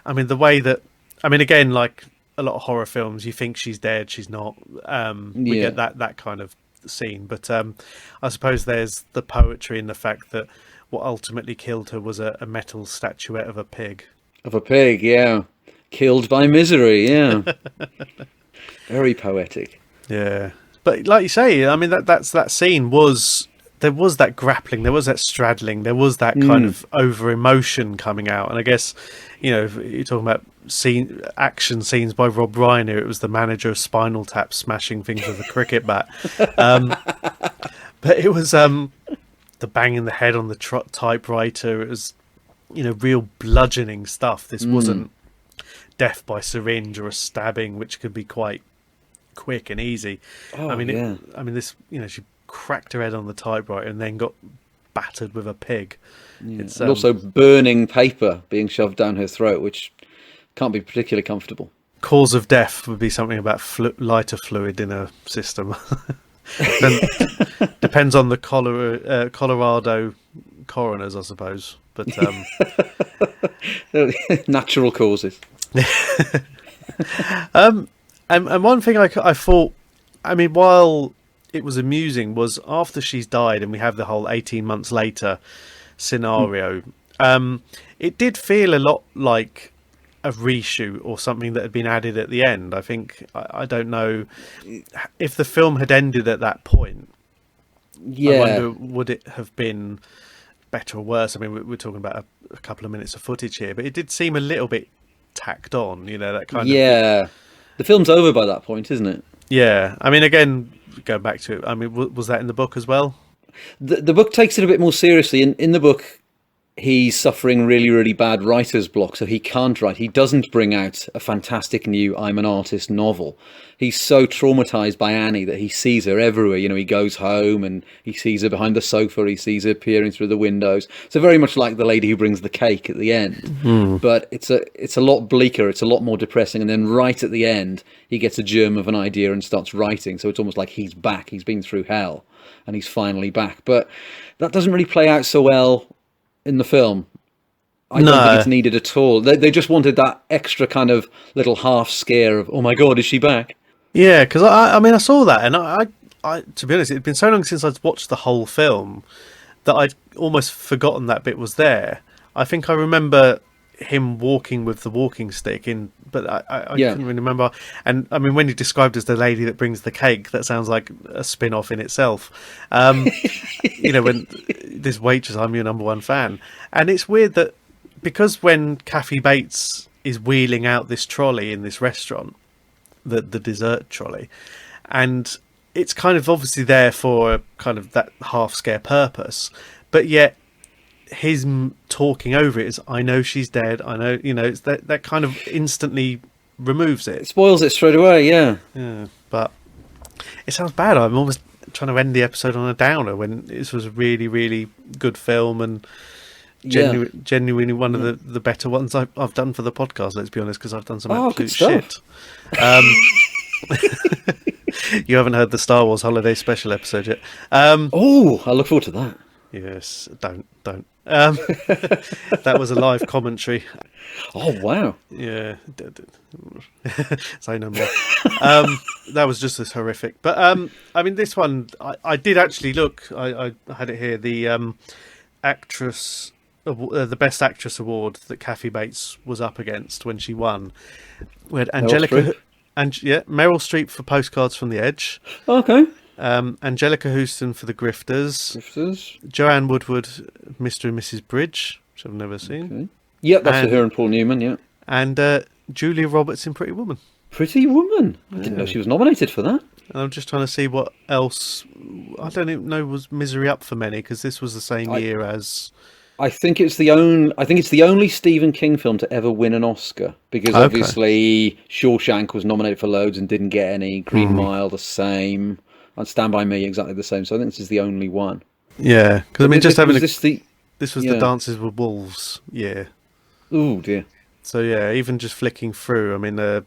I mean, the way that, I mean, again, like a lot of horror films, you think she's dead, she's not. We get that kind of scene. But I suppose there's the poetry in the fact that what ultimately killed her was a metal statuette of a pig. Of a pig, yeah. Killed by misery, yeah. Very poetic. Yeah. But like you say, I mean, that scene was... There was that grappling, there was that straddling, there was that kind of over emotion coming out. And I guess, you know, if you're talking about action scenes by Rob Reiner, it was the manager of Spinal Tap smashing things with a cricket bat. But it was the banging the head on the typewriter. It was, you know, real bludgeoning stuff. This wasn't death by syringe or a stabbing, which could be quite quick and easy. This, you know, she cracked her head on the typewriter and then got battered with a pig. It's And also burning paper being shoved down her throat, which can't be particularly comfortable. cause of death would be something about lighter fluid in a system. Depends on the Colorado coroners, I suppose. But Natural causes. and one thing I thought, I mean, while it was amusing, was after she's died and we have the whole 18 months later scenario, it did feel a lot like a reshoot or something that had been added at the end. I think, I don't know if the film had ended at that point. Yeah. I wonder, would it have been better or worse? I mean, we're talking about a couple of minutes of footage here, but it did seem a little bit tacked on, that kind of... Yeah. The film's over by that point, isn't it? Yeah. I mean, again, going back to it, I mean, was that in the book as well? The book takes it a bit more seriously. In the book, he's suffering really, really bad writer's block, so he can't write. He doesn't bring out a fantastic new I'm an Artist novel. He's so traumatized by Annie that he sees her everywhere. He goes home and he sees her behind the sofa, he sees her peering through the windows. So very much like the lady who brings the cake at the end. But it's a lot bleaker, it's a lot more depressing. And then right at the end, he gets a germ of an idea and starts writing. So it's almost like he's back, he's been through hell, and he's finally back. But that doesn't really play out so well in the film. I don't think it's needed at all. They just wanted that extra kind of little half scare of, oh my god, is she back? Yeah, because I mean, I saw that, and I to be honest, it'd been so long since I'd watched the whole film that I'd almost forgotten that bit was there. I think I remember him walking with the walking stick but I couldn't really remember. And I mean, when he described as the lady that brings the cake, that sounds like a spin-off in itself. When this waitress, I'm your number one fan. And it's weird that because when Kathy Bates is wheeling out this trolley in this restaurant, the dessert trolley, and it's kind of obviously there for kind of that half scare purpose, but yet his talking over it is, I know she's dead, I know, it's that kind of instantly removes it. It spoils it straight away. Yeah, but it sounds bad. I'm almost trying to end the episode on a downer when this was a really, really good film and genuinely one of the better ones I've done for the podcast, let's be honest, because I've done some absolute shit. You haven't heard the Star Wars Holiday Special episode yet. I look forward to that. Yes, don't. That was a live commentary. Oh wow! Yeah, say no more. That was just as horrific. But I mean, this one I did actually look. I had it here. The actress, the Best Actress award that Kathy Bates was up against when she won. We had Angelica, Meryl Streep for Postcards from the Edge. Okay. Angelica Houston for The Grifters. Joanne Woodward, Mr. and Mrs. Bridge, which I've never seen. Okay. Yep, that's for her and Paul Newman, yeah. And Julia Roberts in Pretty Woman. Pretty Woman? I didn't know she was nominated for that. And I'm just trying to see what else. I don't even know, was Misery up for many, because this was the same year as... I think it's the only Stephen King film to ever win an Oscar, because obviously Shawshank was nominated for loads and didn't get any. Green Mile the same. And Stand By Me exactly the same. So I think this is the only one. Yeah, because I mean, just having this was the Dances with Wolves year. Oh dear. So yeah, even just flicking through, I mean,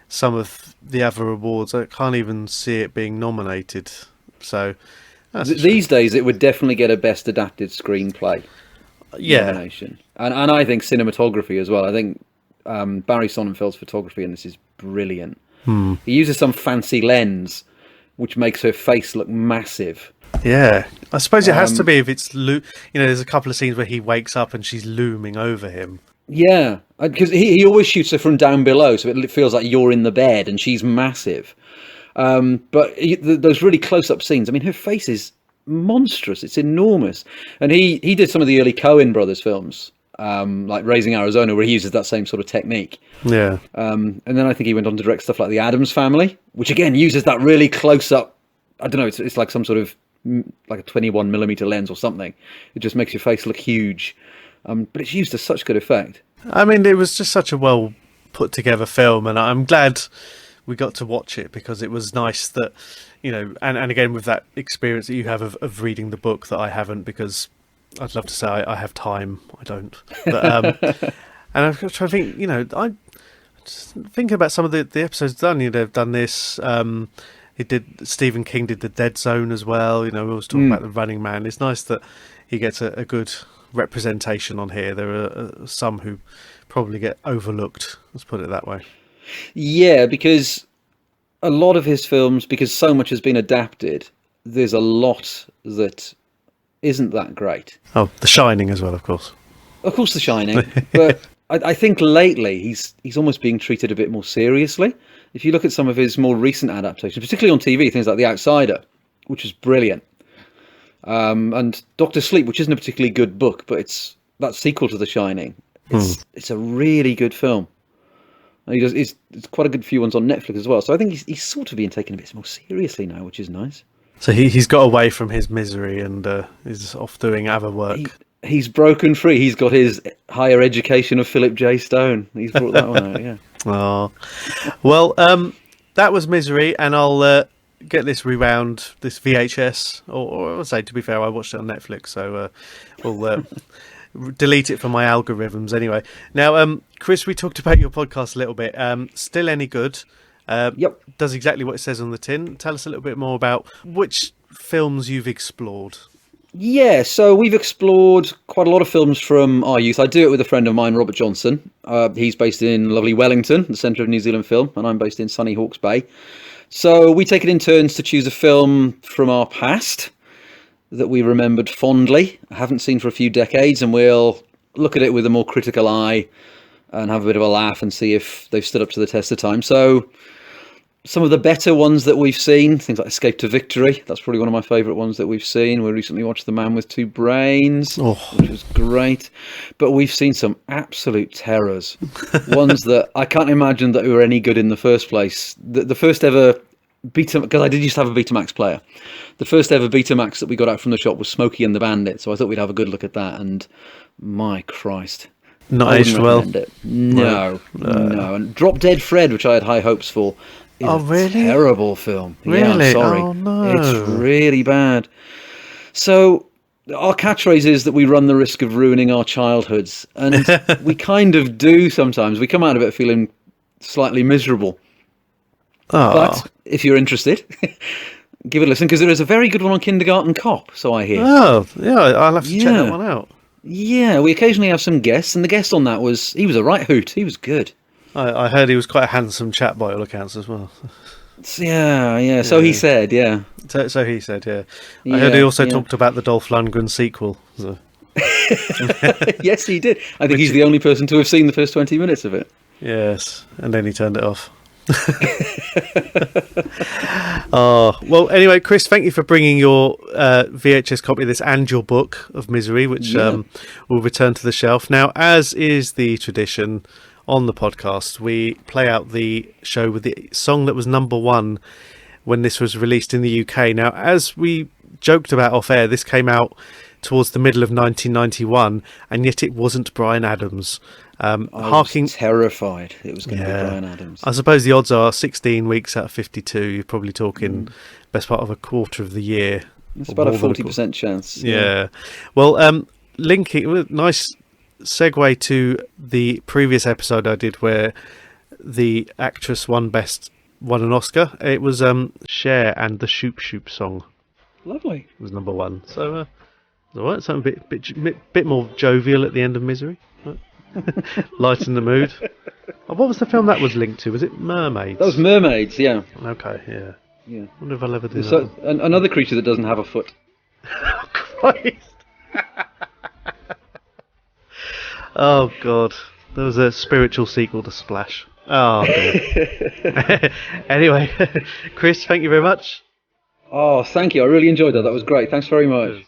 some of the other awards, I can't even see it being nominated. So these days, it would definitely get a Best Adapted Screenplay nomination, and I think cinematography as well. I think Barry Sonnenfeld's photography in this is brilliant. He uses some fancy lens, which makes her face look massive. Yeah, I suppose it has to be if it's there's a couple of scenes where he wakes up and she's looming over him. Yeah, because he always shoots her from down below, so it feels like you're in the bed and she's massive. But those really close-up scenes, I mean, her face is monstrous. It's enormous. And he did some of the early Coen brothers films, like Raising Arizona, where he uses that same sort of technique. Yeah. And then I think he went on to direct stuff like The Addams Family, which again uses that really close-up. I don't know. It's like some sort of like a 21mm lens or something. It just makes your face look huge. But it's used to such good effect. I mean, it was just such a well put together film, and I'm glad we got to watch it, because it was nice that, and again with that experience that you have of reading the book that I haven't, because I'd love to say I have time. I don't. But, and I'm trying to think, I just thinking about some of the episodes done. They've done this. Stephen King did The Dead Zone as well. We always talk about The Running Man. It's nice that he gets a good representation on here. There are some who probably get overlooked. Let's put it that way. Yeah, because a lot of his films, because so much has been adapted, there's a lot that isn't that great. Oh, The Shining as well, of course. Of course, The Shining. But I think lately he's almost being treated a bit more seriously. If you look at some of his more recent adaptations, particularly on TV, things like The Outsider, which is brilliant, and Doctor Sleep, which isn't a particularly good book, but it's that sequel to The Shining. It's a really good film. And it's quite a good few ones on Netflix as well. So I think he's sort of being taken a bit more seriously now, which is nice. So he's got away from his misery and is off doing other work. He's broken free. He's got his higher education of Philip J. Stone. He's brought that one out, yeah. Oh, well, that was Misery, and I'll get this rewound, this VHS, or I would say, to be fair, I watched it on Netflix, so we'll delete it from my algorithms anyway. Now, Chris, we talked about your podcast a little bit. Still Any Good? Yep. Does exactly what it says on the tin. Tell us a little bit more about which films you've explored. Yeah, so we've explored quite a lot of films from our youth. I do it with a friend of mine, Robert Johnson. He's based in lovely Wellington, the centre of New Zealand film, and I'm based in sunny Hawke's Bay. So we take it in turns to choose a film from our past that we remembered fondly, haven't seen for a few decades, and we'll look at it with a more critical eye and have a bit of a laugh and see if they've stood up to the test of time. So some of the better ones that we've seen, things like Escape to Victory, that's probably one of my favourite ones that we've seen. We recently watched The Man with Two Brains, which was great. But we've seen some absolute terrors, ones that I can't imagine that were any good in the first place. The first ever Betamax, because I did used to have a Betamax player. The first ever Betamax that we got out from the shop was Smokey and the Bandit, so I thought we'd have a good look at that, and my Christ. Not aged well. No. And Drop Dead Fred, which I had high hopes for, is a terrible film. Really? Yeah, I'm sorry. Oh, no. It's really bad. So our catchphrase is that we run the risk of ruining our childhoods, and we kind of do sometimes. We come out of it feeling slightly miserable. Oh. But if you're interested, give it a listen, because there is a very good one on Kindergarten Cop, so I hear. Oh, yeah, I'll have to check that one out. Yeah, we occasionally have some guests, and the guest on that he was a right hoot. He was good. I heard he was quite a handsome chap by all accounts as well. Yeah. So he said, yeah. So he said, yeah. I heard he also talked about the Dolph Lundgren sequel. So. Yes, he did. I think he's the only person to have seen the first 20 minutes of it. Yes, and then he turned it off. Well, anyway, Chris, thank you for bringing your VHS copy of this and your book of Misery, which will return to the shelf. Now, as is the tradition on the podcast, we play out the show with the song that was number one when this was released in the UK. Now, as we joked about off air, this came out towards the middle of 1991, and yet it wasn't Bryan Adams. I was terrified it was going to be Bryan Adams. I suppose the odds are 16 weeks out of 52. You're probably talking best part of a quarter of the year. It's about a 40% chance. Yeah. Well, linking, nice segue to the previous episode I did where the actress won an Oscar. It was Cher and the Shoop Shoop song. Lovely. It was number one. So, all right, something bit more jovial at the end of Misery. Lighten the mood. What was the film that was linked to? Was it Mermaids? That was Mermaids, yeah. Okay, yeah. Yeah. I wonder if I'll ever do that. Another creature that doesn't have a foot. Oh, Christ. Oh, God. There was a spiritual sequel to Splash. Oh, God. Anyway, Chris, thank you very much. Oh, thank you. I really enjoyed that. That was great. Thanks very much.